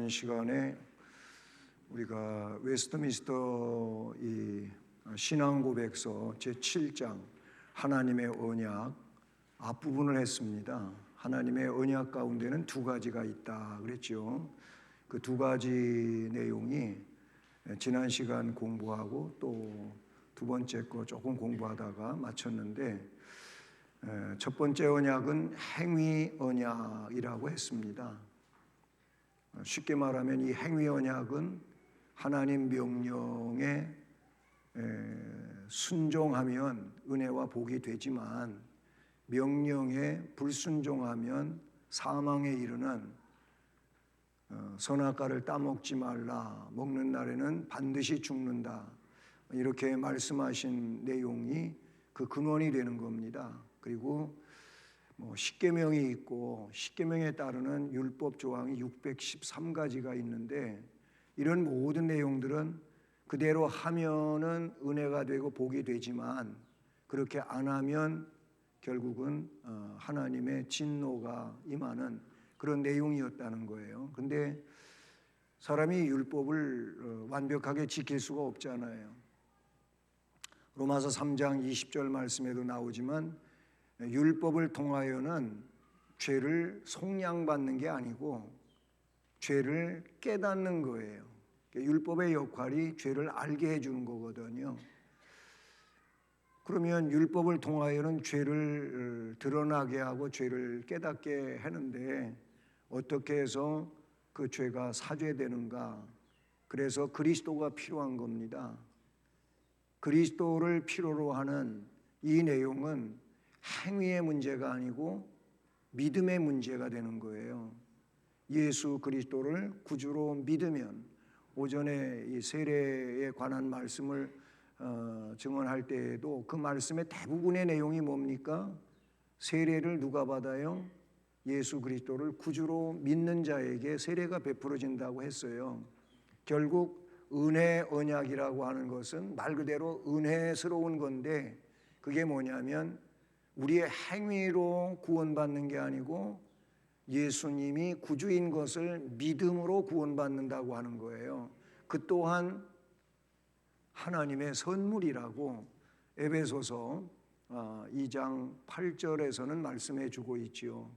지난 시간에 우리가 웨스트민스터 이 신앙고백서 제7장 하나님의 언약 앞부분을 했습니다. 하나님의 언약 가운데는 두 가지가 있다 그랬죠. 그 두 가지 내용이 지난 시간 공부하고 또 두 번째 거 조금 공부하다가 마쳤는데, 첫 번째 언약은 행위 언약이라고 했습니다. 쉽게 말하면 이 행위 언약은 하나님 명령에 순종하면 은혜와 복이 되지만 명령에 불순종하면 사망에 이르는 선악과를 따먹지 말라, 먹는 날에는 반드시 죽는다, 이렇게 말씀하신 내용이 그 근원이 되는 겁니다. 그리고 십계명이 있고 십계명에 따르는 율법 조항이 613가지가 있는데, 이런 모든 내용들은 그대로 하면은 은혜가 되고 복이 되지만 그렇게 안 하면 결국은 하나님의 진노가 임하는 그런 내용이었다는 거예요. 근데 사람이 율법을 완벽하게 지킬 수가 없잖아요. 로마서 3장 20절 말씀에도 나오지만 율법을 통하여는 죄를 속량받는 게 아니고 죄를 깨닫는 거예요. 율법의 역할이 죄를 알게 해주는 거거든요. 그러면 율법을 통하여는 죄를 드러나게 하고 죄를 깨닫게 하는데 어떻게 해서 그 죄가 사죄되는가? 그래서 그리스도가 필요한 겁니다. 그리스도를 필요로 하는 이 내용은 행위의 문제가 아니고 믿음의 문제가 되는 거예요. 예수 그리스도를 구주로 믿으면, 오전에 이 세례에 관한 말씀을 증언할 때에도 그 말씀의 대부분의 내용이 뭡니까? 세례를 누가 받아요? 예수 그리스도를 구주로 믿는 자에게 세례가 베풀어진다고 했어요. 결국 은혜 언약이라고 하는 것은 말 그대로 은혜스러운 건데, 그게 뭐냐면 우리의 행위로 구원받는 게 아니고 예수님이 구주인 것을 믿음으로 구원받는다고 하는 거예요. 그 또한 하나님의 선물이라고 에베소서 2장 8절에서는 말씀해 주고 있지요.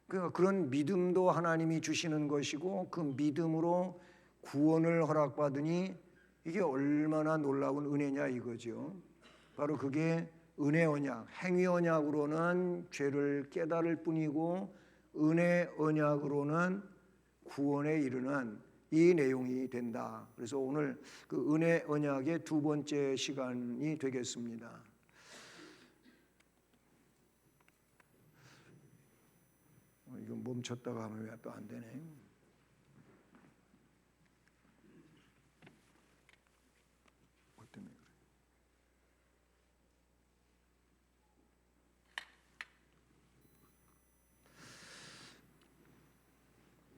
그러니까 그런 믿음도 하나님이 주시는 것이고 그 믿음으로 구원을 허락받으니 이게 얼마나 놀라운 은혜냐 이거죠. 바로 그게 은혜 언약, 행위 언약으로는 죄를 깨달을 뿐이고 은혜 언약으로는 구원에 이르는 이 내용이 된다. 그래서 오늘 그 은혜 언약의 두 번째 시간이 되겠습니다. 이거 멈췄다가 하면 왜 또 안 되네. 뭐 때문에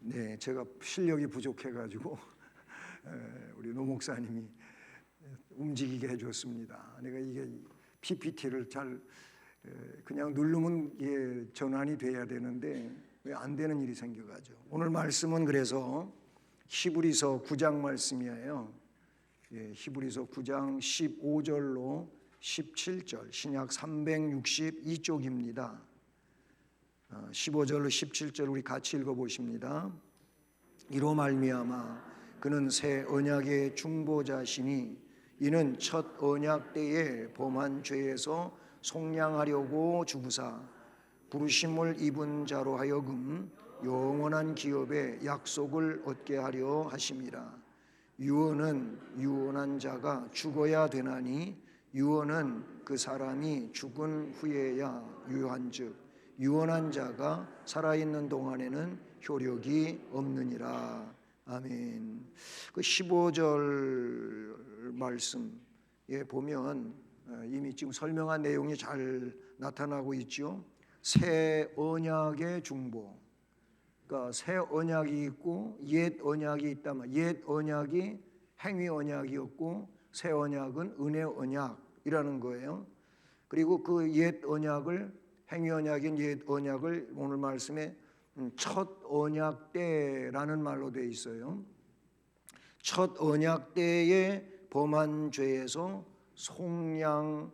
그래? 네, 제가 실력이 부족해가지고 우리 노 목사님이 움직이게 해줬습니다. 내가 이게 PPT를 잘 그냥 누르면 전환이 돼야 되는데 왜 안 되는 일이 생겨가지고, 오늘 말씀은 그래서 히브리서 9장 말씀이에요. 히브리서 9장 15절로 17절, 신약 362쪽입니다. 15절로 17절 우리 같이 읽어보십니다. 이로 말미암아 그는 새 언약의 중보자시니 이는 첫 언약 때에 범한 죄에서 속량하려고 주구사 부르심을 입은 자로 하여금 영원한 기업의 약속을 얻게 하려 하심이라. 유언은 유언한 자가 죽어야 되나니 유언은 그 사람이 죽은 후에야 유효한즉 유언한 자가 살아있는 동안에는 효력이 없느니라. 아멘. 그 15절 말씀에 보면 이미 지금 설명한 내용이 잘 나타나고 있죠. 새 언약의 중보, 그러니까 새 언약이 있고 옛 언약이 있다면 옛 언약이 행위 언약이었고 새 언약은 은혜 언약이라는 거예요. 그리고 그 옛 언약을, 행위 언약인 옛 언약을 오늘 말씀에 첫 언약 때라는 말로 되어 있어요. 첫 언약 때에 범한 죄에서 속량하려고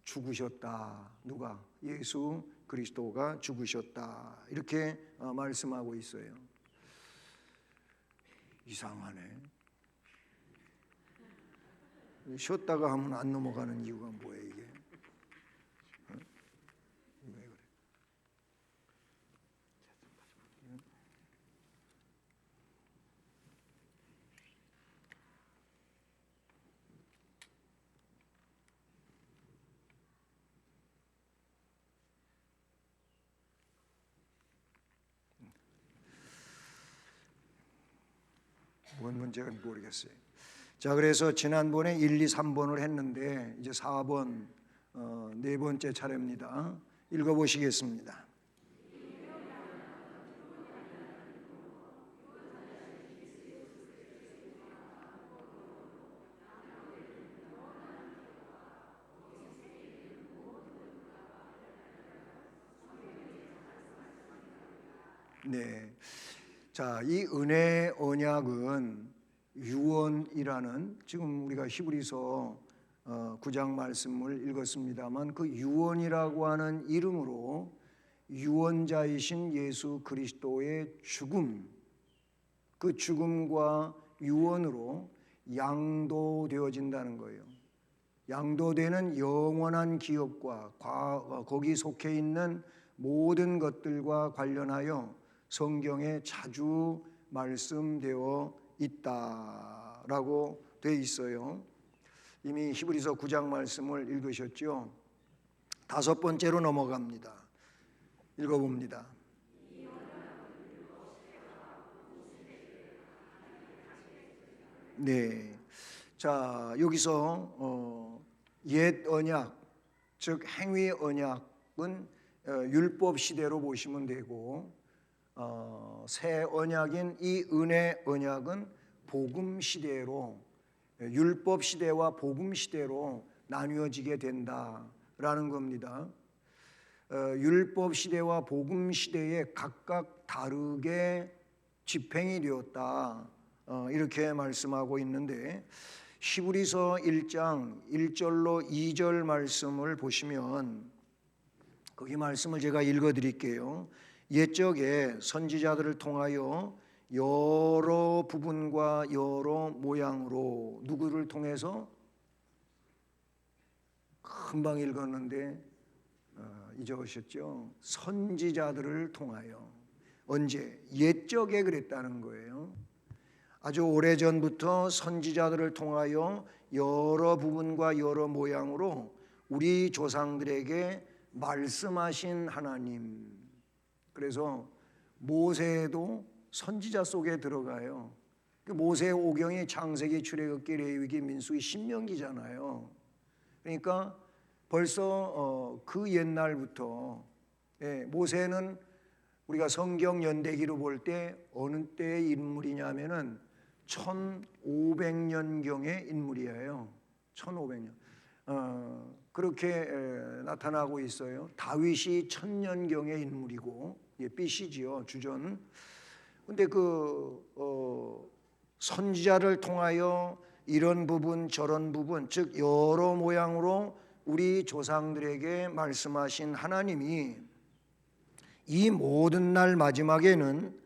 죽으셨다. 누가? 예수 그리스도가 죽으셨다. 이렇게 말씀하고 있어요. 이상하네. 쉬었다가 하면 안 넘어가는 이유가 뭐예요 이게? 왜 그래? 뭔 문제가 모르겠어요. 자, 그래서 지난번에 1, 2, 3번을 했는데 이제 4번 네 번째 차례입니다. 읽어보시겠습니다. 네. 자, 이 은혜 언약은 유언이라는, 지금 우리가 히브리서 9장 말씀을 읽었습니다만 그 유언이라고 하는 이름으로 유언자이신 예수 그리스도의 죽음, 그 죽음과 유언으로 양도되어진다는 거예요. 양도되는 영원한 기업과 거기 속해 있는 모든 것들과 관련하여 성경에 자주 말씀되어 있다라고 되어 있어요. 이미 히브리서 9장 말씀을 읽으셨죠? 다섯 번째로 넘어갑니다. 읽어봅니다. 네. 자, 여기서 옛 언약, 즉 행위 언약은 율법 시대로 보시면 되고, 새 언약인 이 은혜 언약은 복음 시대로, 율법 시대와 복음 시대로 나뉘어지게 된다라는 겁니다. 율법 시대와 복음 시대에 각각 다르게 집행이 되었다, 이렇게 말씀하고 있는데, 히브리서 1장 1절로 2절 말씀을 보시면 거기 말씀을 제가 읽어드릴게요. 옛적에 선지자들을 통하여 여러 부분과 여러 모양으로, 누구를 통해서? 금방 읽었는데 잊어오셨죠? 선지자들을 통하여. 언제? 옛적에 그랬다는 거예요. 아주 오래전부터 선지자들을 통하여 여러 부분과 여러 모양으로 우리 조상들에게 말씀하신 하나님. 그래서 모세도 선지자 속에 들어가요. 모세의 오경이 창세기, 출애굽기, 레위기, 민수기, 신명기잖아요. 그러니까 벌써 그 옛날부터, 모세는 우리가 성경 연대기로 볼 때 어느 때의 인물이냐면은 1500년경의 인물이에요. 1500년. 그렇게 나타나고 있어요. 다윗이 1000년경의 인물이고, BC지요, 주전. 근데 선지자를 통하여 이런 부분 저런 부분, 즉 여러 모양으로 우리 조상들에게 말씀하신 하나님이 이 모든 날 마지막에는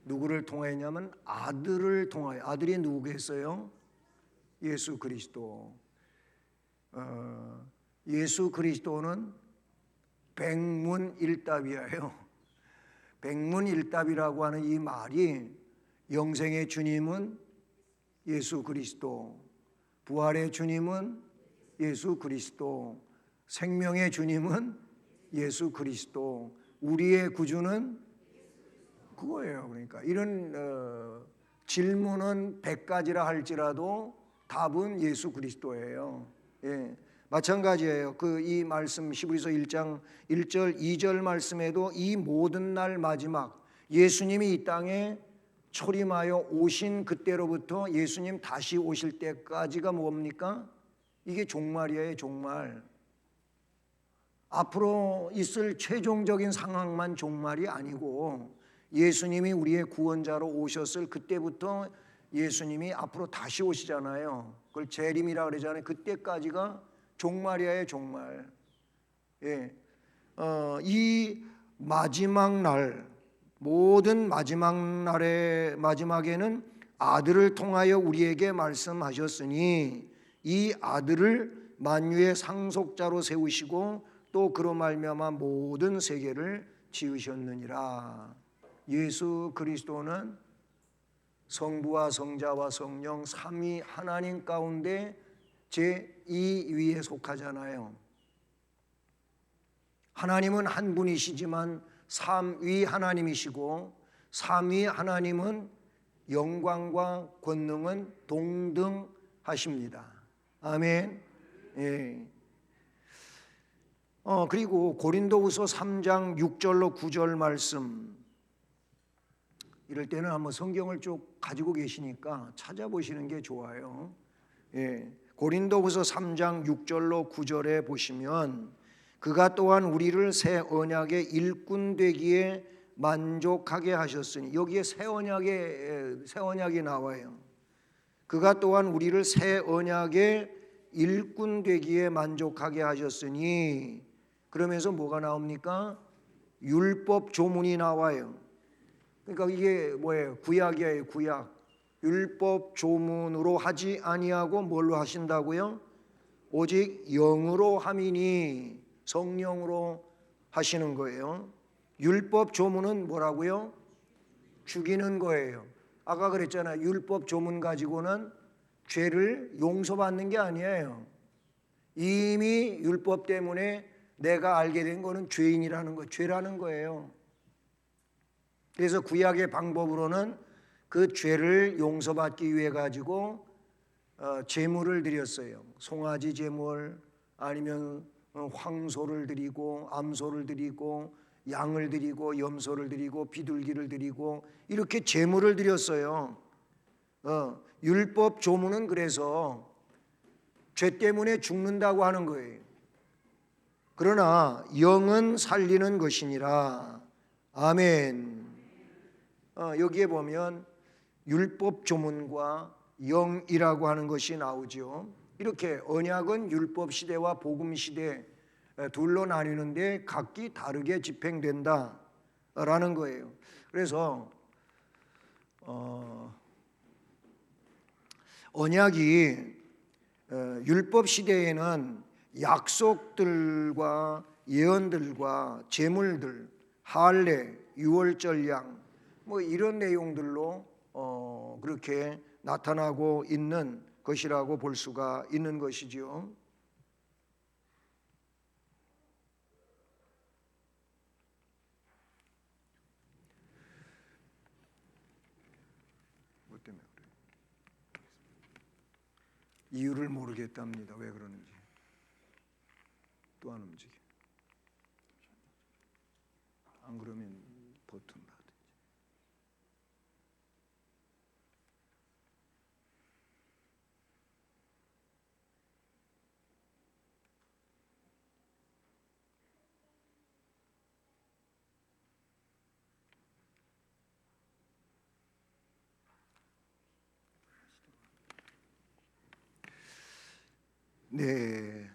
누구를 통하였냐면 아들을 통하여. 아들이 누구겠어요? 예수 그리스도. 예수 그리스도는 백문일답이에요. 백문일답이라고 하는 이 말이, 영생의 주님은 예수 그리스도, 부활의 주님은 예수 그리스도, 생명의 주님은 예수 그리스도, 우리의 구주는 그거예요. 그러니까 이런 질문은 100가지라 할지라도 답은 예수 그리스도예요. 예, 마찬가지예요. 이 말씀 히브리서 1장 1절 2절 말씀에도 이 모든 날 마지막, 예수님이 이 땅에 초림하여 오신 그때로부터 예수님 다시 오실 때까지가 뭡니까? 이게 종말이에요, 종말. 앞으로 있을 최종적인 상황만 종말이 아니고 예수님이 우리의 구원자로 오셨을 그때부터 예수님이 앞으로 다시 오시잖아요. 그걸 재림이라 그러잖아요. 그때까지가 종말이에요, 종말. 예. 이 마지막 날, 모든 마지막 날의 마지막에는 아들을 통하여 우리에게 말씀하셨으니 이 아들을 만유의 상속자로 세우시고 또 그로 말미암아 모든 세계를 지으셨느니라. 예수 그리스도는 성부와 성자와 성령 삼위 하나님 가운데 제2위에 속하잖아요. 하나님은 한 분이시지만 삼위 하나님이시고 삼위 하나님은 영광과 권능은 동등하십니다. 아멘. 예. 그리고 고린도후서 3장 6절로 9절 말씀, 이럴 때는 한번 성경을 쭉 가지고 계시니까 찾아보시는 게 좋아요. 예. 고린도후서 3장 6절로 9절에 보시면 그가 또한 우리를 새 언약의 일꾼 되기에 만족하게 하셨으니, 여기에 새 언약이 나와요. 그가 또한 우리를 새 언약의 일꾼 되기에 만족하게 하셨으니, 그러면서 뭐가 나옵니까? 율법 조문이 나와요. 그러니까 이게 뭐예요? 구약이에요, 구약. 율법 조문으로 하지 아니하고 뭘로 하신다고요? 오직 영으로 함이니, 성령으로 하시는 거예요. 율법 조문은 뭐라고요? 죽이는 거예요. 아까 그랬잖아요. 율법 조문 가지고는 죄를 용서받는 게 아니에요. 이미 율법 때문에 내가 알게 된 거는 죄인이라는 거, 죄라는 거예요. 그래서 구약의 방법으로는 그 죄를 용서받기 위해 가지고 제물을 드렸어요. 송아지 제물, 아니면 황소를 드리고 암소를 드리고 양을 드리고 염소를 드리고 비둘기를 드리고 이렇게 제물을 드렸어요. 율법 조문은 그래서 죄 때문에 죽는다고 하는 거예요. 그러나 영은 살리는 것이니라. 아멘. 여기에 보면 율법 조문과 영이라고 하는 것이 나오죠. 이렇게 언약은 율법 시대와 복음 시대 둘로 나뉘는데 각기 다르게 집행된다라는 거예요. 그래서 언약이 율법 시대에는 약속들과 예언들과 제물들, 할례, 유월절 양, 뭐 이런 내용들로 그렇게 나타나고 있는 것이라고 볼 수가 있는 것이지요. 뭐 때문에 그래요? 이유를 모르겠답니다. 왜 그러는지. 또 안 움직여. 안 그러면 버튼 받지. 네,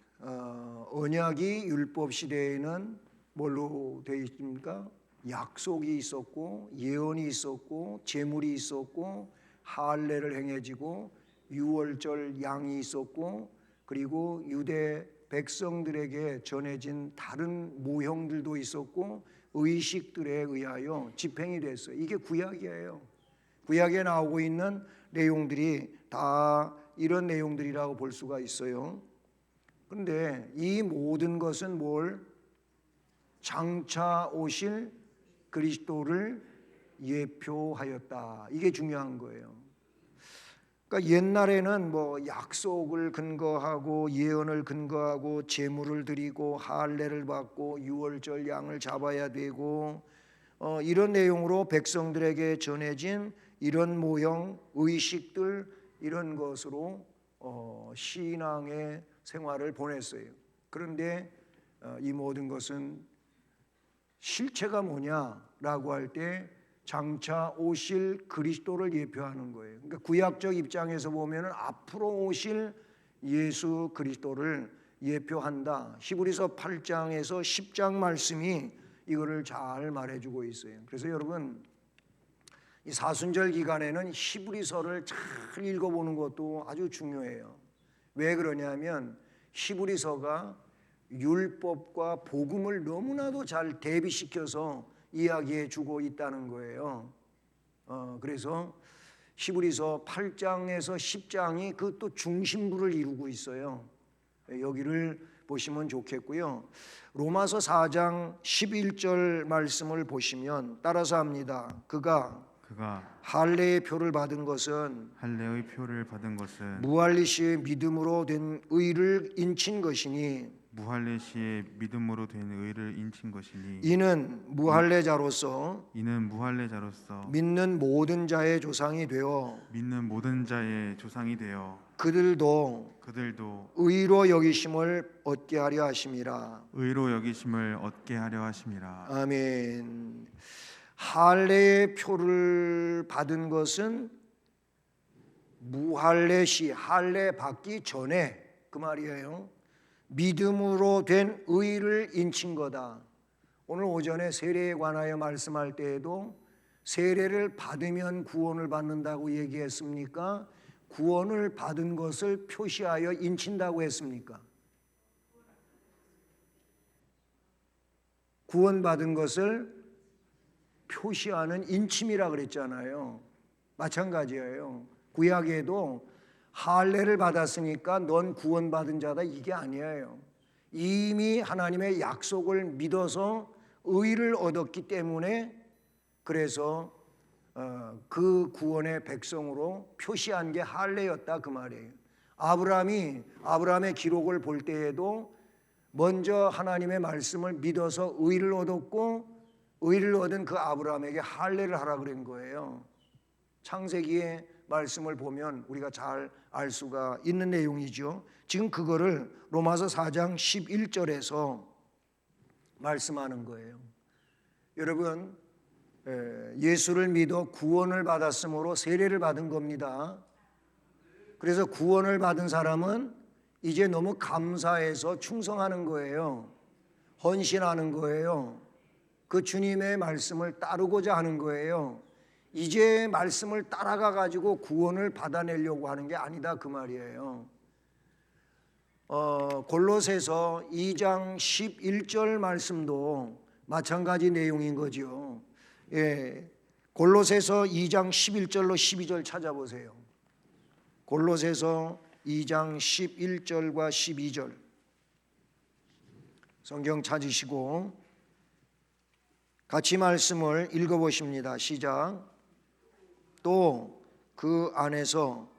언약이 율법 시대에는 뭘로 되어 있습니까? 약속이 있었고 예언이 있었고 제물이 있었고 할례를 행해지고 유월절 양이 있었고 그리고 유대 백성들에게 전해진 다른 모형들도 있었고 의식들에 의하여 집행이 됐어요. 이게 구약이에요. 구약에 나오고 있는 내용들이 다 이런 내용들이라고 볼 수가 있어요. 그런데 이 모든 것은 뭘? 장차 오실 그리스도를 예표하였다. 이게 중요한 거예요. 그러니까 옛날에는 뭐 약속을 근거하고 예언을 근거하고 제물을 드리고 할례를 받고 유월절 양을 잡아야 되고 이런 내용으로 백성들에게 전해진 이런 모형, 의식들 이런 것으로 신앙의 생활을 보냈어요. 그런데 이 모든 것은 실체가 뭐냐라고 할 때 장차 오실 그리스도를 예표하는 거예요. 그러니까 구약적 입장에서 보면은 앞으로 오실 예수 그리스도를 예표한다. 히브리서 8장에서 10장 말씀이 이거를 잘 말해주고 있어요. 그래서 여러분 이 사순절 기간에는 히브리서를 잘 읽어보는 것도 아주 중요해요. 왜 그러냐면 히브리서가 율법과 복음을 너무나도 잘 대비시켜서 이야기해 주고 있다는 거예요. 그래서 히브리서 8장에서 10장이 그 또 중심부를 이루고 있어요. 여기를 보시면 좋겠고요. 로마서 4장 11절 말씀을 보시면 따라서 합니다. 그가 할례의 표를 받은 것은 무할례 시의 믿음으로 된 의를 인친 것이니 이는 무할례자로서 믿는 모든 자의 조상이 되어 그들도 의로 여기심을 얻게 하려 하심이라. 아멘. 할례의 표를 받은 것은 무할례 시, 할례 받기 전에 그 말이에요. 믿음으로 된 의를 인친 거다. 오늘 오전에 세례에 관하여 말씀할 때에도 세례를 받으면 구원을 받는다고 얘기했습니까? 구원을 받은 것을 표시하여 인친다고 했습니까? 구원받은 것을 표시하는 인침이라 그랬잖아요. 마찬가지예요. 구약에도 할례를 받았으니까 넌 구원받은 자다 이게 아니에요. 이미 하나님의 약속을 믿어서 의를 얻었기 때문에 그래서 그 구원의 백성으로 표시한 게 할례였다 그 말이에요. 아브라함의 기록을 볼 때에도 먼저 하나님의 말씀을 믿어서 의를 얻었고 의를 얻은 그 아브라함에게 할례를 하라 그런 거예요. 창세기의 말씀을 보면 우리가 잘 알 수가 있는 내용이죠. 지금 그거를 로마서 4장 11절에서 말씀하는 거예요. 여러분 예수를 믿어 구원을 받았으므로 세례를 받은 겁니다. 그래서 구원을 받은 사람은 이제 너무 감사해서 충성하는 거예요. 헌신하는 거예요. 그 주님의 말씀을 따르고자 하는 거예요. 이제 말씀을 따라가 가지고 구원을 받아내려고 하는 게 아니다 그 말이에요. 골로새서 2장 11절 말씀도 마찬가지 내용인 거죠. 예, 골로새서 2장 11절로 12절 찾아보세요. 골로새서 2장 11절과 12절 성경 찾으시고 같이 말씀을 읽어보십니다. 시작. 또 그 안에서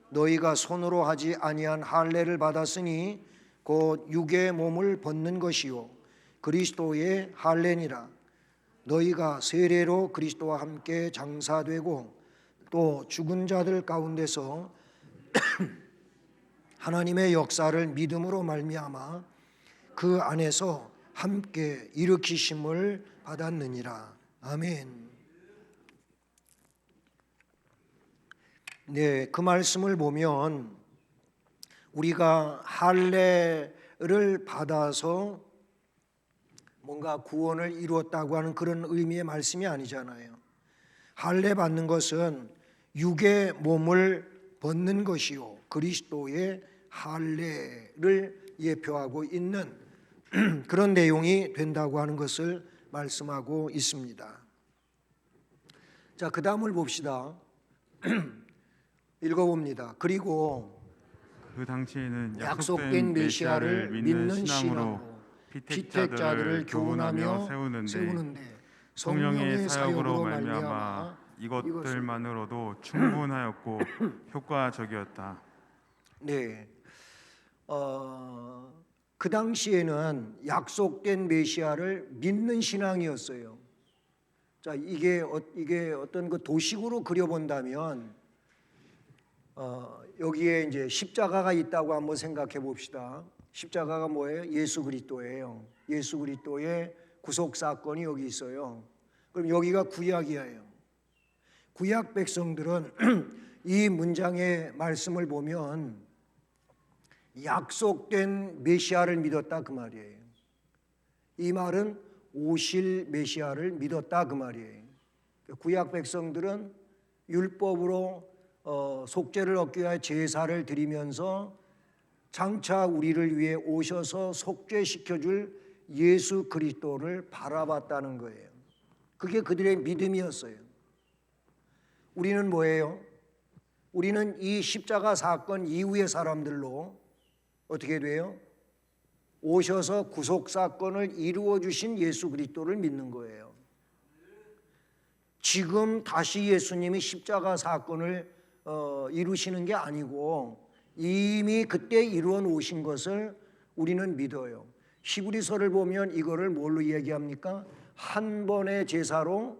너희가 손으로 하지 아니한 할례를 받았으니 곧 육의 몸을 벗는 것이요 그리스도의 할례니라. 너희가 세례로 그리스도와 함께 장사되고 또 죽은 자들 가운데서 하나님의 역사를 믿음으로 말미암아 그 안에서 함께 일으키심을 받았느니라. 아멘. 네, 그 말씀을 보면 우리가 할례를 받아서 뭔가 구원을 이루었다고 하는 그런 의미의 말씀이 아니잖아요. 할례 받는 것은 육의 몸을 벗는 것이요 그리스도의 할례를 예표하고 있는 그런 내용이 된다고 하는 것을 말씀하고 있습니다. 자, 그 다음을 봅시다. 읽어봅니다. 그리고 그 당시에는 약속된 메시아를 믿는 신앙으로 피택자들을 교훈하며 세우는데 성령의 사역으로 말미암아 이것들만으로도 충분하였고 효과적이었다. 네, 그 당시에는 약속된 메시아를 믿는 신앙이었어요. 자, 이게 어떤 그 도식으로 그려본다면 여기에 이제 십자가가 있다고 한번 생각해 봅시다. 십자가가 뭐예요? 예수 그리스도예요. 예수 그리스도의 구속 사건이 여기 있어요. 그럼 여기가 구약이에요. 구약 백성들은 이 문장의 말씀을 보면 약속된 메시아를 믿었다 그 말이에요. 이 말은 오실 메시아를 믿었다 그 말이에요. 구약 백성들은 율법으로 속죄를 얻기 위해 제사를 드리면서 장차 우리를 위해 오셔서 속죄시켜줄 예수 그리스도를 바라봤다는 거예요. 그게 그들의 믿음이었어요. 우리는 뭐예요? 우리는 이 십자가 사건 이후의 사람들로 어떻게 돼요? 오셔서 구속 사건을 이루어 주신 예수 그리스도를 믿는 거예요. 지금 다시 예수님이 십자가 사건을 이루시는 게 아니고 이미 그때 이루어 놓으신 것을 우리는 믿어요. 히브리서를 보면 이거를 뭘로 얘기합니까? 한 번의 제사로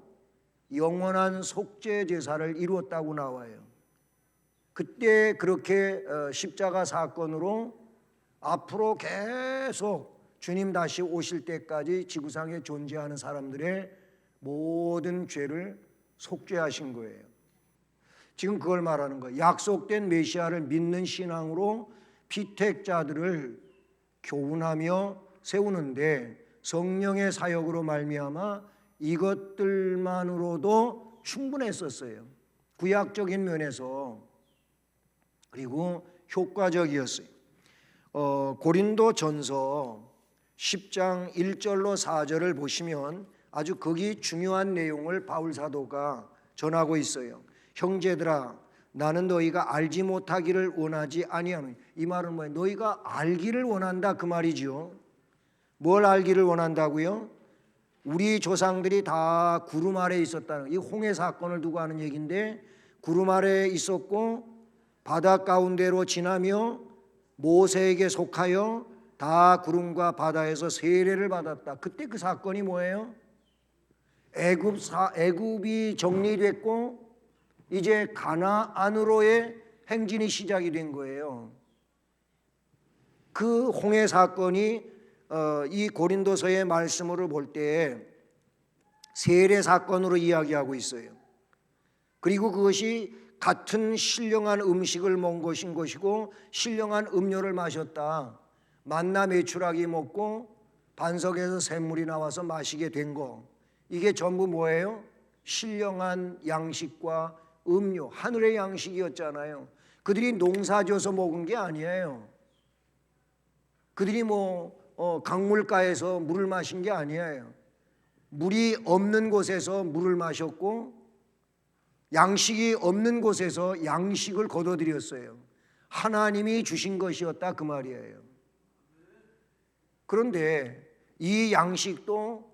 영원한 속죄 제사를 이루었다고 나와요. 그때 그렇게 십자가 사건으로 앞으로 계속 주님 다시 오실 때까지 지구상에 존재하는 사람들의 모든 죄를 속죄하신 거예요. 지금 그걸 말하는 거예요. 약속된 메시아를 믿는 신앙으로 피택자들을 교훈하며 세우는데 성령의 사역으로 말미암아 이것들만으로도 충분했었어요. 구약적인 면에서. 그리고 효과적이었어요. 고린도전서 10장 1절로 4절을 보시면 아주 거기 중요한 내용을 바울 사도가 전하고 있어요. 형제들아, 나는 너희가 알지 못하기를 원하지 아니하노니. 이 말은 뭐예요? 너희가 알기를 원한다 그 말이죠. 뭘 알기를 원한다고요? 우리 조상들이 다 구름 아래에 있었다는, 이 홍해 사건을 두고 하는 얘기인데, 구름 아래에 있었고 바다 가운데로 지나며 모세에게 속하여 다 구름과 바다에서 세례를 받았다. 그때 그 사건이 뭐예요? 애굽이 정리됐고 이제 가나안으로의 행진이 시작이 된 거예요. 그 홍해 사건이 이 고린도서의 말씀으로 볼 때 세례 사건으로 이야기하고 있어요. 그리고 그것이 같은 신령한 음식을 먹은 것이고 신령한 음료를 마셨다. 만나 메추라기 먹고 반석에서 샘물이 나와서 마시게 된 거. 이게 전부 뭐예요? 신령한 양식과 음료, 하늘의 양식이었잖아요. 그들이 농사져서 먹은 게 아니에요. 그들이 강물가에서 물을 마신 게 아니에요. 물이 없는 곳에서 물을 마셨고 양식이 없는 곳에서 양식을 거둬들였어요. 하나님이 주신 것이었다 그 말이에요. 그런데 이 양식도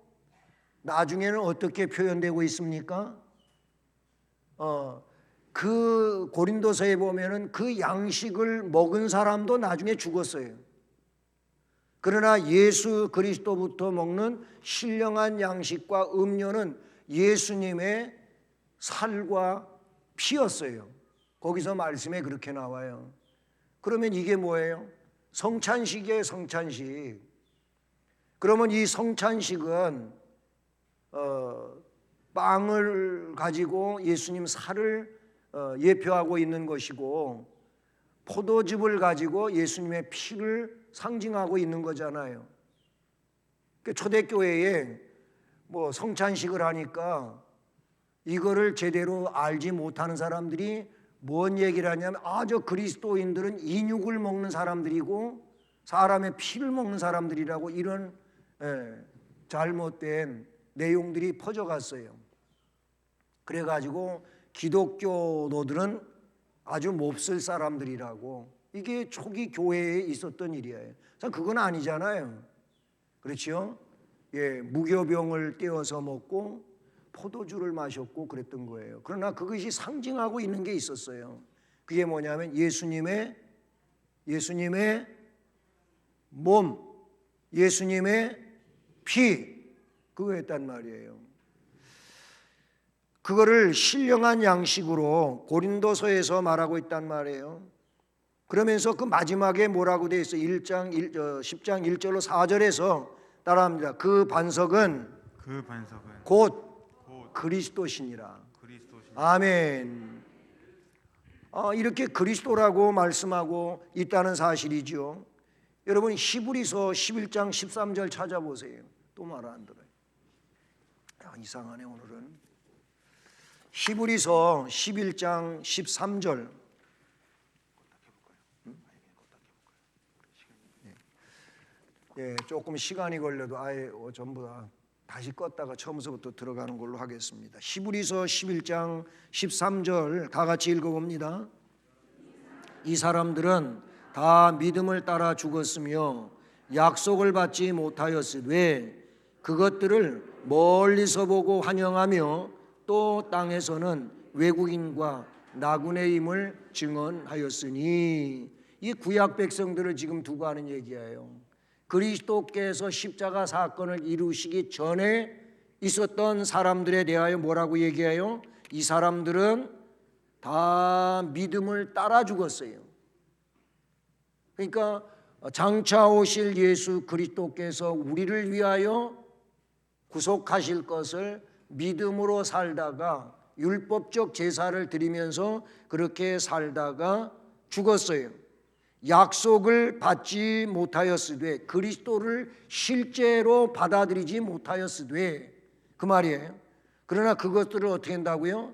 나중에는 어떻게 표현되고 있습니까? 그 고린도서에 보면은 그 양식을 먹은 사람도 나중에 죽었어요. 그러나 예수 그리스도부터 먹는 신령한 양식과 음료는 예수님의 살과 피였어요. 거기서 말씀에 그렇게 나와요. 그러면 이게 뭐예요? 성찬식이에요, 성찬식. 그러면 이 성찬식은 빵을 가지고 예수님 살을 예표하고 있는 것이고 포도즙을 가지고 예수님의 피를 상징하고 있는 거잖아요. 초대교회에 성찬식을 하니까 이거를 제대로 알지 못하는 사람들이 뭔 얘기를 하냐면 저 그리스도인들은 인육을 먹는 사람들이고 사람의 피를 먹는 사람들이라고 이런 잘못된 내용들이 퍼져갔어요. 그래가지고 기독교노들은 아주 몹쓸 사람들이라고, 이게 초기 교회에 있었던 일이에요. 그건 아니잖아요. 그렇죠? 무교병을 떼어서 먹고 포도주를 마셨고 그랬던 거예요. 그러나 그것이 상징하고 있는 게 있었어요. 그게 뭐냐면 예수님의 몸, 예수님의 피, 그거였단 말이에요. 그거를 신령한 양식으로 고린도서에서 말하고 있단 말이에요. 그러면서 그 마지막에 뭐라고 되어 있어? 10장 1절로 4절에서 따라합니다. 그 반석은 곧 그리스도시니라. 아멘. 이렇게 그리스도라고 말씀하고 있다는 사실이죠. 여러분 히브리서 11장 13절 찾아보세요. 또 말 안 들어요. 이상하네 오늘은. 히브리서 11장 13절. 조금 시간이 걸려도 아예 전부 다 다시 껐다가 처음부터 들어가는 걸로 하겠습니다. 히브리서 11장 13절 다 같이 읽어봅니다. 이 사람들은 다 믿음을 따라 죽었으며 약속을 받지 못하였으되 그것들을 멀리서 보고 환영하며 또 땅에서는 외국인과 나그네임을 증언하였으니, 이 구약 백성들을 지금 두고 하는 얘기예요. 그리스도께서 십자가 사건을 이루시기 전에 있었던 사람들에 대하여 뭐라고 얘기해요? 이 사람들은 다 믿음을 따라 죽었어요. 그러니까 장차 오실 예수 그리스도께서 우리를 위하여 구속하실 것을 믿음으로 살다가 율법적 제사를 드리면서 그렇게 살다가 죽었어요. 약속을 받지 못하였으되, 그리스도를 실제로 받아들이지 못하였으되 그 말이에요. 그러나 그것들을 어떻게 한다고요?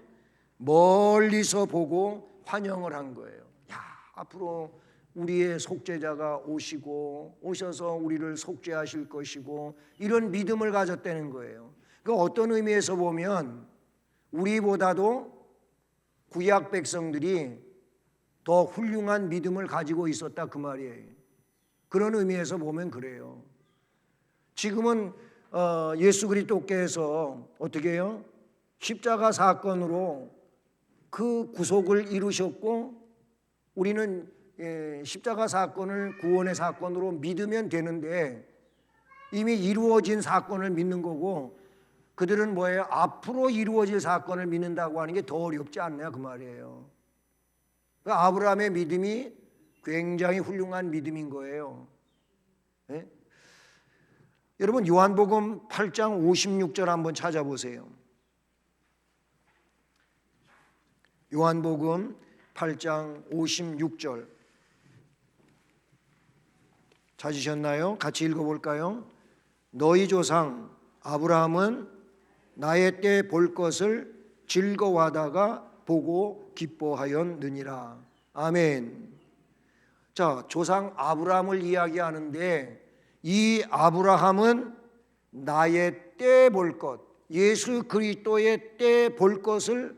멀리서 보고 환영을 한 거예요. 앞으로 우리의 속죄자가 오셔서 우리를 속죄하실 것이고, 이런 믿음을 가졌다는 거예요. 그 어떤 의미에서 보면 우리보다도 구약 백성들이 더 훌륭한 믿음을 가지고 있었다 그 말이에요. 그런 의미에서 보면 그래요. 지금은 예수 그리스도께서 어떻게 해요? 십자가 사건으로 그 구속을 이루셨고, 우리는 십자가 사건을 구원의 사건으로 믿으면 되는데, 이미 이루어진 사건을 믿는 거고, 그들은 뭐예요? 앞으로 이루어질 사건을 믿는다고 하는 게 더 어렵지 않냐 그 말이에요. 그러니까 아브라함의 믿음이 굉장히 훌륭한 믿음인 거예요. 네? 여러분 요한복음 8장 56절 한번 찾아보세요. 요한복음 8장 56절 찾으셨나요? 같이 읽어볼까요? 너희 조상 아브라함은 나의 때 볼 것을 즐거워하다가 보고 기뻐하였느니라. 아멘. 자, 조상 아브라함을 이야기하는데, 이 아브라함은 나의 때 볼 것, 예수 그리스도의 때 볼 것을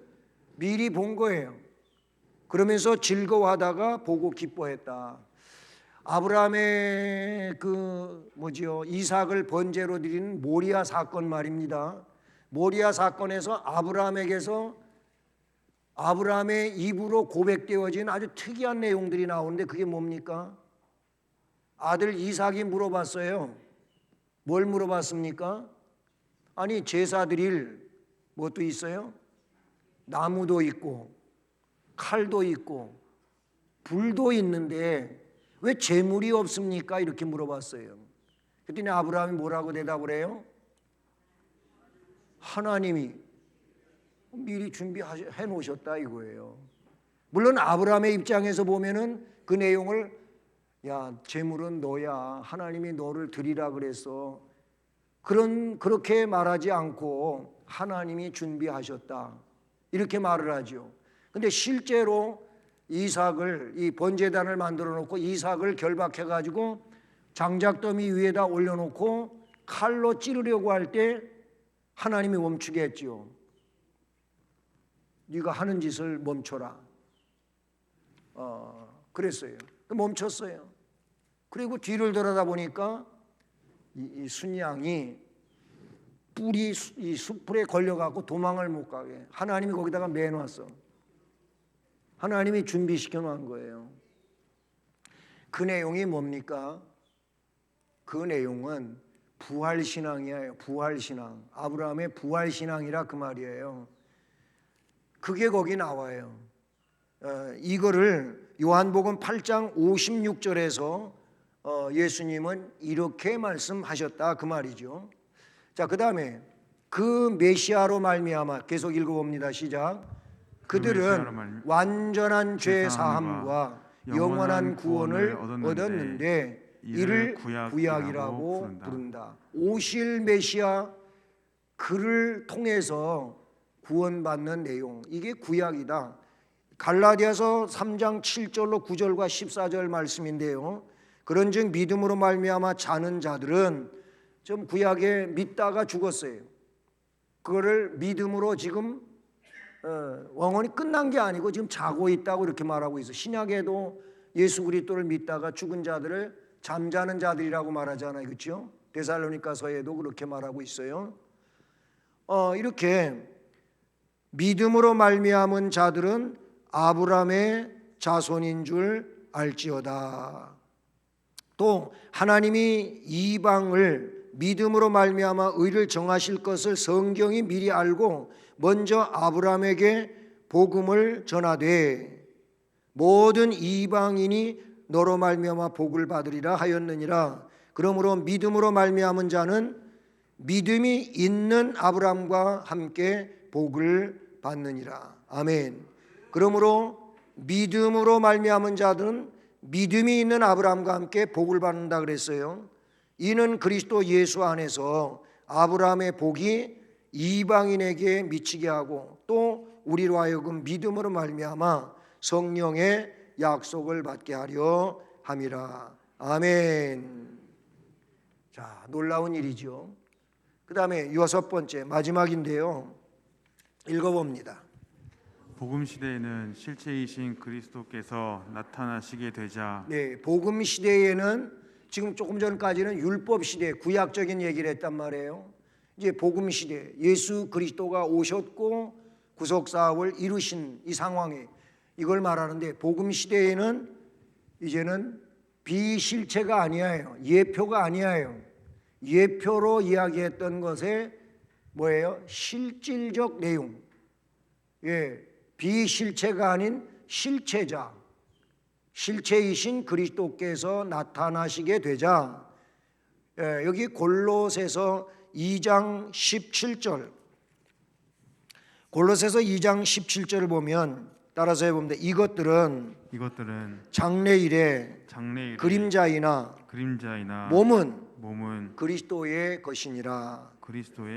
미리 본 거예요. 그러면서 즐거워하다가 보고 기뻐했다. 아브라함의 이삭을 번제로 드리는 모리아 사건 말입니다. 모리아 사건에서 아브라함에게서 아브라함의 입으로 고백되어진 아주 특이한 내용들이 나오는데, 그게 뭡니까? 아들 이삭이 물어봤어요. 뭘 물어봤습니까? 아니 제사 드릴 뭣도 있어요? 나무도 있고 칼도 있고 불도 있는데 왜 제물이 없습니까? 이렇게 물어봤어요. 그랬더니 아브라함이 뭐라고 대답을 해요? 하나님이 미리 준비해 놓으셨다 이거예요. 물론 아브라함의 입장에서 보면은 그 내용을, 야, 제물은 너야, 하나님이 너를 드리라 그랬어, 그렇게 말하지 않고 하나님이 준비하셨다 이렇게 말을 하죠. 근데 실제로 이삭을, 이 번제단을 만들어 놓고 이삭을 결박해 가지고 장작더미 위에다 올려놓고 칼로 찌르려고 할 때 하나님이 멈추게 했지요. 네가 하는 짓을 멈춰라. 그랬어요. 멈췄어요. 그리고 뒤를 돌아다 보니까 이 순양이 뿔이 이 숯불에 걸려갖고 도망을 못 가게 하나님이 거기다가 매놨어. 하나님이 준비시켜 놓은 거예요. 그 내용이 뭡니까? 그 내용은 부활신앙이에요. 부활신앙. 아브라함의 부활신앙이라 그 말이에요. 그게 거기 나와요. 이거를 요한복음 8장 56절에서 예수님은 이렇게 말씀하셨다 그 말이죠. 자, 그다음에 그 메시아로 말미암아 계속 읽어봅니다. 시작. 그들은 완전한 죄 사함과 영원한 구원을 얻었는데 이를 구약이라고 부른다. 오실 메시아 그를 통해서 구원받는 내용, 이게 구약이다. 갈라디아서 3장 7절로 9절과 14절 말씀인데요. 그런즉 믿음으로 말미암아 자는 자들은 좀 구약에 믿다가 죽었어요. 그거를 믿음으로 지금 영원히 끝난 게 아니고 지금 자고 있다고 이렇게 말하고 있어요. 신약에도 예수 그리스도를 믿다가 죽은 자들을 잠자는 자들이라고 말하잖아요. 그렇죠? 데살로니가서에도 그렇게 말하고 있어요. 이렇게 믿음으로 말미암은 자들은 아브라함의 자손인 줄 알지어다. 또 하나님이 이방을 믿음으로 말미암아 의를 정하실 것을 성경이 미리 알고 먼저 아브라함에게 복음을 전하되 모든 이방인이 너로 말미암아 복을 받으리라 하였느니라. 그러므로 믿음으로 말미암은 자는 믿음이 있는 아브라함과 함께 복을 받느니라. 아멘. 그러므로 믿음으로 말미암은 자들은 믿음이 있는 아브라함과 함께 복을 받는다 그랬어요. 이는 그리스도 예수 안에서 아브라함의 복이 이방인에게 미치게 하고 또 우리로 하여금 믿음으로 말미암아 성령의 약속을 받게 하려 함이라. 아멘. 자, 놀라운 일이죠. 그 다음에 6번째 마지막인데요. 읽어봅니다. 복음 시대에는 실체이신 그리스도께서 나타나시게 되자. 네, 복음 시대에는 지금 조금 전까지는 율법 시대, 구약적인 얘기를 했단 말이에요. 이제 복음 시대, 예수 그리스도가 오셨고 구속 사업을 이루신 이 상황에 이걸 말하는데, 복음 시대에는 이제는 비실체가 아니에요. 예표가 아니에요. 예표로 이야기했던 것에 뭐예요? 실질적 내용. 예, 비실체가 아닌 실체자, 실체이신 그리스도께서 나타나시게 되자. 예, 여기 골로새서 2장 17절, 골로새서 2장 17절을 보면 따라서 해봅니다. 이것들은 장래일에 그림자이나 몸은 그리스도의 것이니라.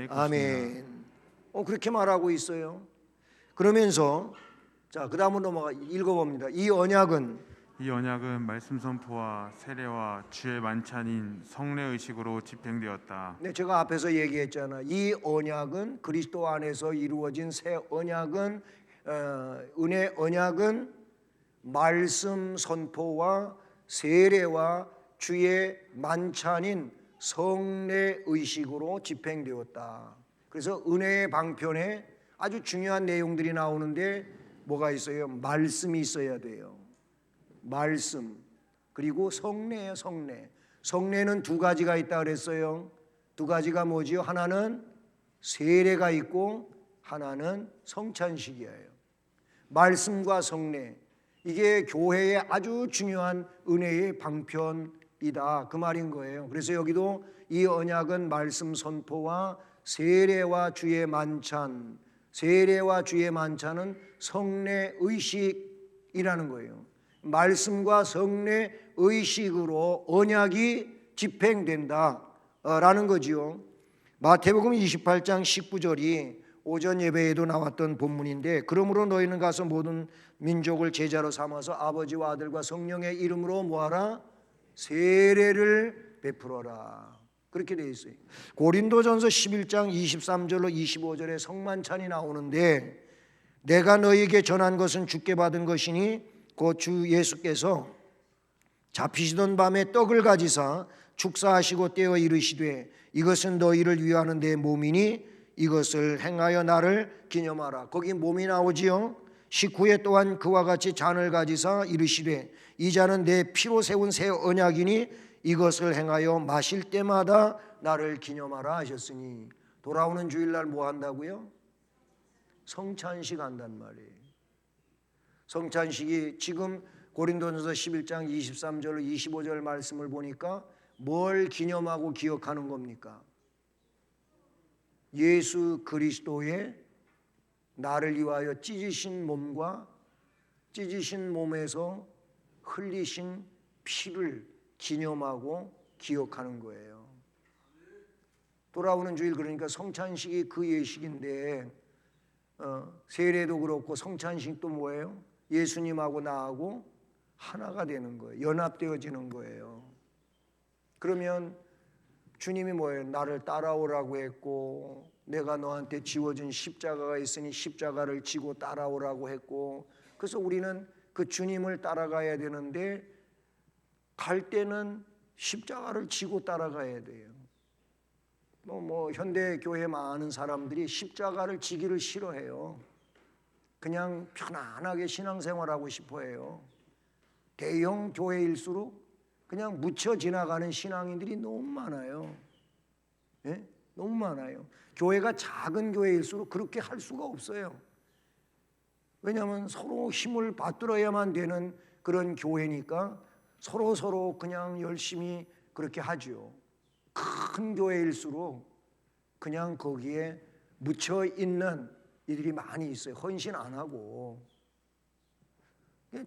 아멘. 그렇게 말하고 있어요. 그러면서 자, 그 다음으로 넘어가 읽어봅니다. 이 언약은 말씀 선포와 세례와 주의 만찬인 성례 의식으로 집행되었다. 네, 제가 앞에서 얘기했잖아. 이 언약은 그리스도 안에서 이루어진 새 언약은 은혜 언약은 말씀 선포와 세례와 주의 만찬인 성례 의식으로 집행되었다. 그래서 은혜의 방편에 아주 중요한 내용들이 나오는데 뭐가 있어요? 말씀이 있어야 돼요. 말씀, 그리고 성례예요. 성례는 두 가지가 있다 그랬어요. 두 가지가 뭐지요? 하나는 세례가 있고 하나는 성찬식이에요. 말씀과 성례, 이게 교회의 아주 중요한 은혜의 방편이다 그 말인 거예요. 그래서 여기도 이 언약은 말씀 선포와 세례와 주의 만찬, 세례와 주의 만찬은 성례 의식이라는 거예요. 말씀과 성례 의식으로 언약이 집행된다라는 거지요. 마태복음 28장 19절이 오전 예배에도 나왔던 본문인데, 그러므로 너희는 가서 모든 민족을 제자로 삼아서 아버지와 아들과 성령의 이름으로 뭐하라? 세례를 베풀어라. 그렇게 되어 있어요. 고린도전서 11장 23절로 25절에 성만찬이 나오는데, 내가 너희에게 전한 것은 주께 받은 것이니 곧 주 예수께서 잡히시던 밤에 떡을 가지사 축사하시고 떼어 이르시되 이것은 너희를 위하는 내 몸이니 이것을 행하여 나를 기념하라. 거기 몸이 나오지요. 19회 또한 그와 같이 잔을 가지사 이르시되 이 잔은 내 피로 세운 새 언약이니 이것을 행하여 마실 때마다 나를 기념하라 하셨으니, 돌아오는 주일날 뭐 한다고요? 성찬식 한단 말이에요. 성찬식이 지금 고린도전서 11장 23절 25절 말씀을 보니까 뭘 기념하고 기억하는 겁니까? 예수 그리스도의 나를 위하여 찢으신 몸과 찢으신 몸에서 흘리신 피를 기념하고 기억하는 거예요. 돌아오는 주일, 그러니까 성찬식이 그 예식인데 세례도 그렇고 성찬식도 뭐예요? 예수님하고 나하고 하나가 되는 거예요. 연합되어지는 거예요. 그러면 주님이 뭐예요? 나를 따라오라고 했고, 내가 너한테 지워진 십자가가 있으니 십자가를 지고 따라오라고 했고, 그래서 우리는 그 주님을 따라가야 되는데 갈 때는 십자가를 지고 따라가야 돼요. 현대 교회 많은 사람들이 십자가를 지기를 싫어해요. 그냥 편안하게 신앙생활하고 싶어해요. 대형 교회일수록 그냥 묻혀 지나가는 신앙인들이 너무 많아요. 예? 너무 많아요. 교회가 작은 교회일수록 그렇게 할 수가 없어요. 왜냐하면 서로 힘을 받들어야만 되는 그런 교회니까 서로 그냥 열심히 그렇게 하죠. 큰 교회일수록 그냥 거기에 묻혀 있는 이들이 많이 있어요. 헌신 안 하고.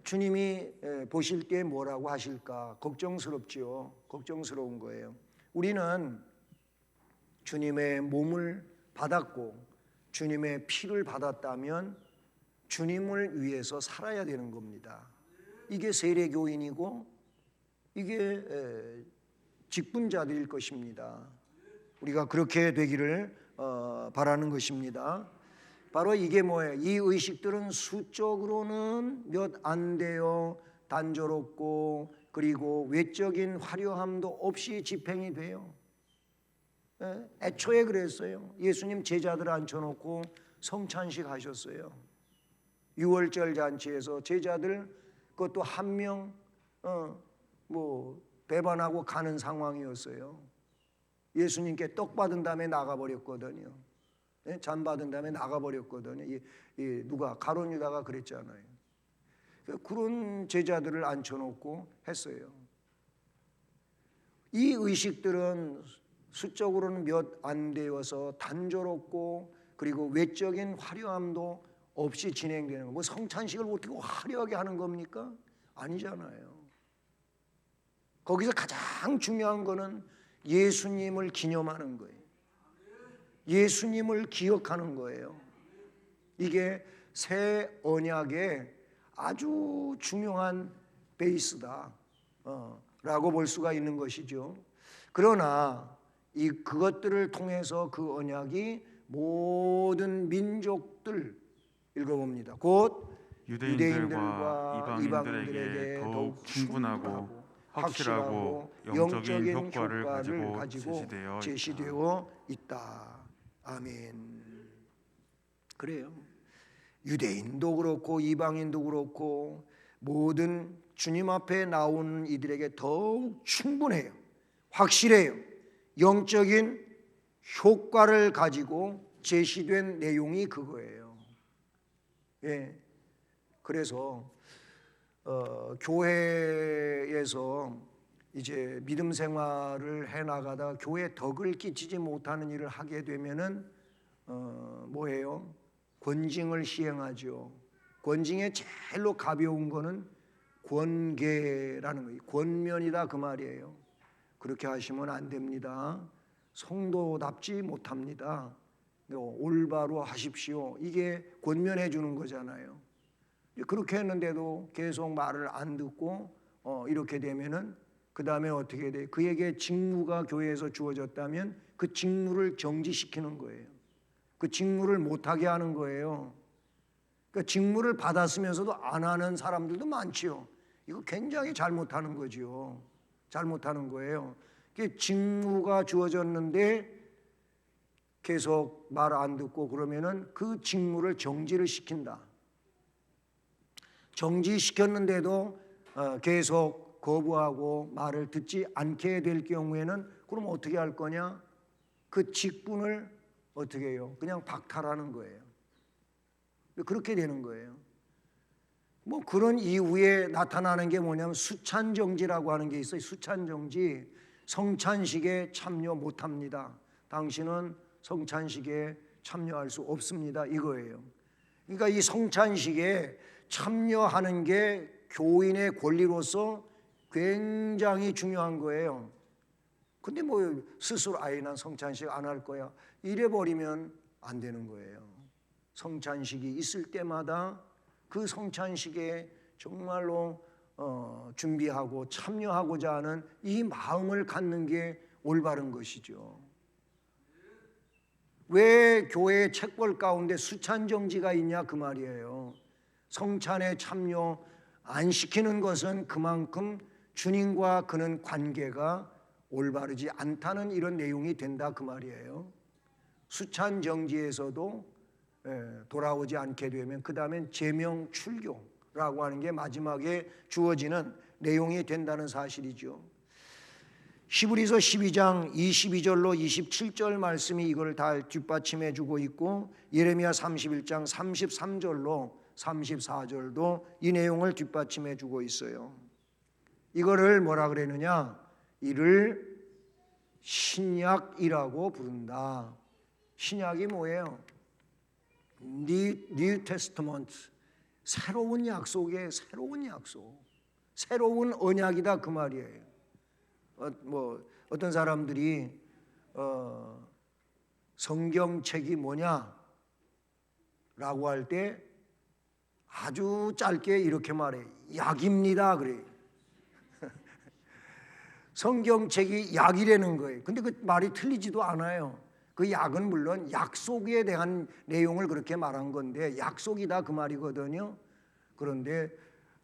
주님이 보실 때 뭐라고 하실까 걱정스럽지요. 걱정스러운 거예요. 우리는 주님의 몸을 받았고 주님의 피를 받았다면 주님을 위해서 살아야 되는 겁니다. 이게 세례교인이고 이게 직분자들일 것입니다. 우리가 그렇게 되기를 바라는 것입니다. 바로 이게 뭐예요? 이 의식들은 수적으로는 몇 안 되어 단조롭고 그리고 외적인 화려함도 없이 집행이 돼요. 애초에 그랬어요. 예수님 제자들 앉혀놓고 성찬식 하셨어요. 6월절 잔치에서 제자들 그것도 한 명 배반하고 가는 상황이었어요. 예수님께 떡 받은 다음에 나가버렸거든요. 잔 받은 다음에 나가버렸거든요. 누가 가룟 유다가 그랬잖아요. 그런 제자들을 앉혀놓고 했어요. 이 의식들은 수적으로는 몇 안 되어서 단조롭고 그리고 외적인 화려함도 없이 진행되는 거. 뭐 성찬식을 어떻게 화려하게 하는 겁니까? 아니잖아요. 거기서 가장 중요한 거는 예수님을 기념하는 거예요. 예수님을 기억하는 거예요. 이게 새 언약의 아주 중요한 베이스다 라고 볼 수가 있는 것이죠. 그러나 그것들을 통해서 그 언약이 모든 민족들 읽어봅니다. 곧 유대인들과 이방인들에게 더욱 충분하고 확실하고 영적인 효과를 가지고 제시되어 있다. 아멘. 그래요. 유대인도 그렇고 이방인도 그렇고 모든 주님 앞에 나오는 이들에게 더욱 충분해요. 확실해요. 영적인 효과를 가지고 제시된 내용이 그거예요. 예. 그래서 교회에서 이제 믿음 생활을 해나가다 교회 덕을 끼치지 못하는 일을 하게 되면은 뭐예요? 권징을 시행하죠. 권징의 제일로 가벼운 거는 권계라는 거예요. 권면이다 그 말이에요. 그렇게 하시면 안 됩니다. 성도답지 못합니다. 올바로 하십시오. 이게 권면해 주는 거잖아요. 그렇게 했는데도 계속 말을 안 듣고 이렇게 되면은 그 다음에 어떻게 돼? 그에게 직무가 교회에서 주어졌다면 그 직무를 정지시키는 거예요. 그 직무를 못하게 하는 거예요. 그러니까 직무를 받았으면서도 안 하는 사람들도 많지요. 이거 굉장히 잘못하는 거지요. 잘못하는 거예요. 직무가 주어졌는데 계속 말 안 듣고 그러면은 그 직무를 정지를 시킨다. 정지시켰는데도 계속 거부하고 말을 듣지 않게 될 경우에는 그럼 어떻게 할 거냐? 그 직분을 어떻게 해요? 그냥 박탈하는 거예요. 그렇게 되는 거예요. 뭐 그런 이후에 나타나는 게 뭐냐면 수찬정지라고 하는 게 있어요. 수찬정지, 성찬식에 참여 못합니다. 당신은 성찬식에 참여할 수 없습니다. 이거예요. 그러니까 이 성찬식에 참여하는 게 교인의 권리로서 굉장히 중요한 거예요. 근데 뭐 스스로 아예 난 성찬식 안 할 거야 이래 버리면 안 되는 거예요. 성찬식이 있을 때마다 그 성찬식에 정말로 준비하고 참여하고자 하는 이 마음을 갖는 게 올바른 것이죠. 왜 교회의 책벌 가운데 수찬정지가 있냐 그 말이에요. 성찬에 참여 안 시키는 것은 그만큼 주님과 그는 관계가 올바르지 않다는 이런 내용이 된다 그 말이에요. 수찬정지에서도 돌아오지 않게 되면 그 다음엔 제명출교라고 하는 게 마지막에 주어지는 내용이 된다는 사실이죠. 히브리서 12장 22절로 27절 말씀이 이걸 다 뒷받침해 주고 있고 예레미야 31장 33절로 34절도 이 내용을 뒷받침해 주고 있어요. 이거를 뭐라 그랬느냐? 이를 신약이라고 부른다. 신약이 뭐예요? New Testament, 새로운 약속의 새로운 약속, 새로운 언약이다 그 말이에요. 어떤 사람들이 성경책이 뭐냐라고 할 때 아주 짧게 이렇게 말해. 약입니다 그래. 성경책이 약이라는 거예요. 근데 그 말이 틀리지도 않아요. 그 약은 물론 약속에 대한 내용을 그렇게 말한 건데 약속이다 그 말이거든요. 그런데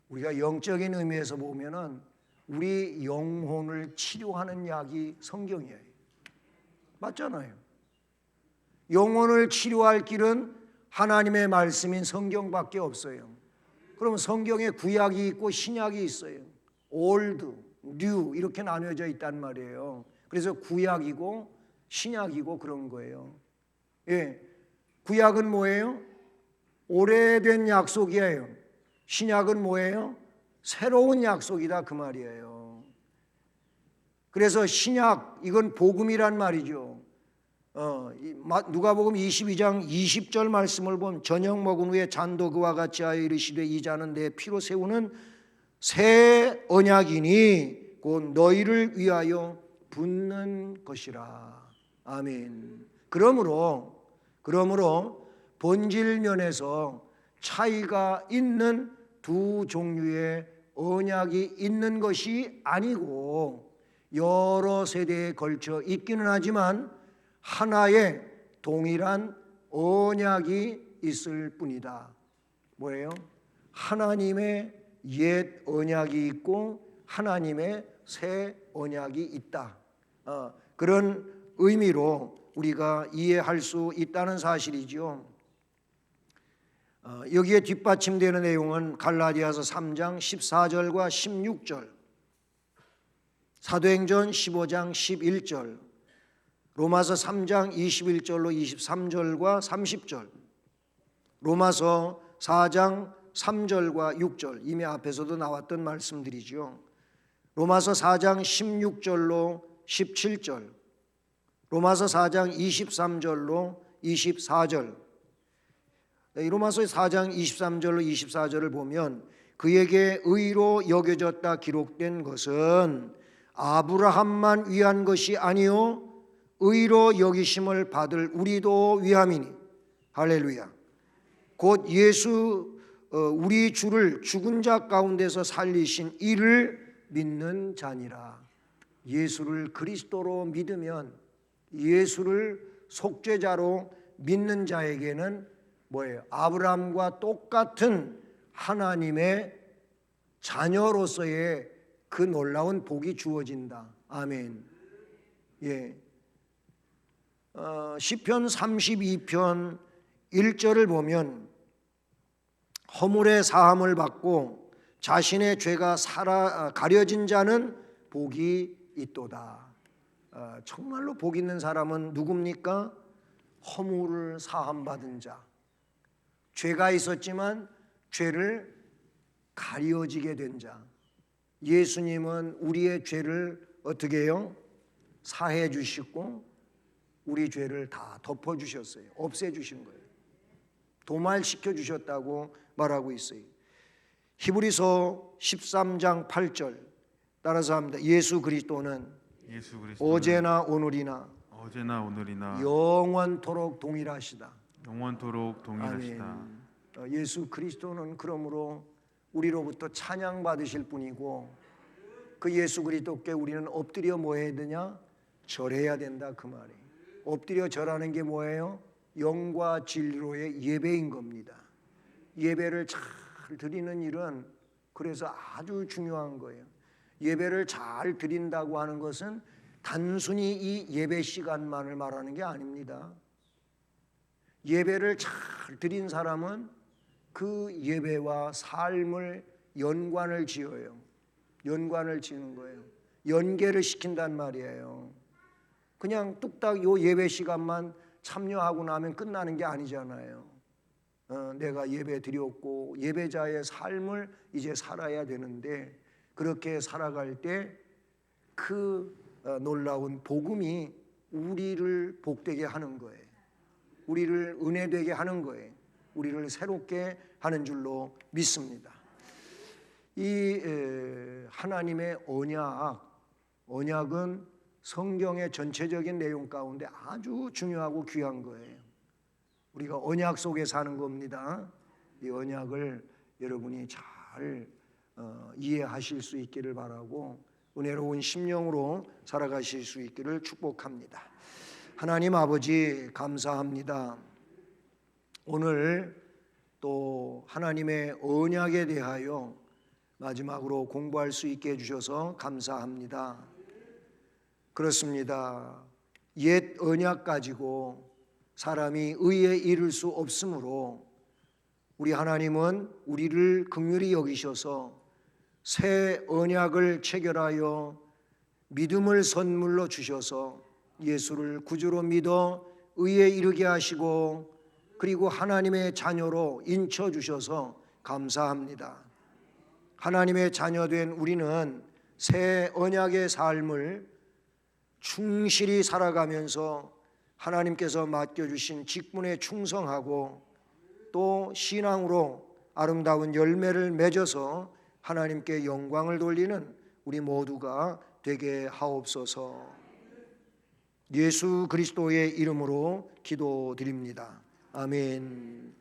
우리가 영적인 의미에서 보면은 우리 영혼을 치료하는 약이 성경이에요. 맞잖아요. 영혼을 치료할 길은 하나님의 말씀인 성경밖에 없어요. 그러면 성경에 구약이 있고 신약이 있어요. Old, New 이렇게 나뉘어져 있단 말이에요. 그래서 구약이고 신약이고 그런 거예요. 예, 구약은 뭐예요? 오래된 약속이에요. 신약은 뭐예요? 새로운 약속이다 그 말이에요. 그래서 신약 이건 복음이란 말이죠. 누가복음 22장 20절 말씀을 보면 저녁 먹은 후에 잔도 그와 같이 하여 이르시되 이 잔은 내 피로 세우는 새 언약이니 곧 너희를 위하여 붓는 것이라. 아멘. 그러므로 본질 면에서 차이가 있는 두 종류의 언약이 있는 것이 아니고 여러 세대에 걸쳐 있기는 하지만 하나의 동일한 언약이 있을 뿐이다. 뭐예요? 하나님의 옛 언약이 있고 하나님의 새 언약이 있다. 그런 의미로 우리가 이해할 수 있다는 사실이죠. 여기에 뒷받침되는 내용은 갈라디아서 3장 14절과 16절, 사도행전 15장 11절, 로마서 3장 21절로 23절과 30절, 로마서 4장 3절과 6절, 이미 앞에서도 나왔던 말씀들이죠. 로마서 4장 16절로 17절, 로마서 4장 23절로 24절. 로마서 4장 23절로 24절을 보면 그에게 의로 여겨졌다 기록된 것은 아브라함만 위한 것이 아니요 의로 여기심을 받을 우리도 위함이니. 할렐루야. 곧 예수 우리 주를 죽은 자 가운데서 살리신 이를 믿는 자니라. 예수를 그리스도로 믿으면, 예수를 속죄자로 믿는 자에게는 뭐예요? 아브라함과 똑같은 하나님의 자녀로서의 그 놀라운 복이 주어진다. 아멘. 예. 시편 32편 1절을 보면 허물의 사함을 받고 자신의 죄가 가려진 자는 복이 있도다. 정말로 복 있는 사람은 누굽니까? 허물을 사함 받은 자. 죄가 있었지만 죄를 가려지게 된 자. 예수님은 우리의 죄를 어떻게 해요? 사해 주시고 우리 죄를 다 덮어 주셨어요. 없애 주신 거예요. 도말시켜 주셨다고 말하고 있어요. 히브리서 13장 8절 따라서 합니다. 예수 그리스도는 어제나 오늘이나 영원토록 동일하시다. 영원토록 동일하시다. 아멘. 예수 그리스도는 그러므로 우리로부터 찬양 받으실 분이고 그 예수 그리스도께 우리는 엎드려 뭐 해야 되냐? 절해야 된다 그 말이. 엎드려 절하는 게 뭐예요? 영과 진리로의 예배인 겁니다. 예배를 잘 드리는 일은 그래서 아주 중요한 거예요. 예배를 잘 드린다고 하는 것은 단순히 이 예배 시간만을 말하는 게 아닙니다. 예배를 잘 드린 사람은 그 예배와 삶을 연관을 지어요. 연관을 지는 거예요. 연계를 시킨단 말이에요. 그냥 뚝딱 요 예배 시간만 참여하고 나면 끝나는 게 아니잖아요. 내가 예배 드렸고 예배자의 삶을 이제 살아야 되는데 그렇게 살아갈 때 그 놀라운 복음이 우리를 복되게 하는 거예요. 우리를 은혜되게 하는 거예요. 우리를 새롭게 하는 줄로 믿습니다. 이 하나님의 언약은 성경의 전체적인 내용 가운데 아주 중요하고 귀한 거예요. 우리가 언약 속에 사는 겁니다. 이 언약을 여러분이 잘 이해하실 수 있기를 바라고 은혜로운 심령으로 살아가실 수 있기를 축복합니다. 하나님 아버지 감사합니다. 오늘 또 하나님의 언약에 대하여 마지막으로 공부할 수 있게 해주셔서 감사합니다. 그렇습니다. 옛 언약 가지고 사람이 의에 이를 수 없으므로 우리 하나님은 우리를 긍휼히 여기셔서 새 언약을 체결하여 믿음을 선물로 주셔서 예수를 구주로 믿어 의에 이르게 하시고 그리고 하나님의 자녀로 인쳐 주셔서 감사합니다. 하나님의 자녀된 우리는 새 언약의 삶을 충실히 살아가면서 하나님께서 맡겨주신 직분에 충성하고 또 신앙으로 아름다운 열매를 맺어서 하나님께 영광을 돌리는 우리 모두가 되게 하옵소서. 예수 그리스도의 이름으로 기도드립니다. 아멘.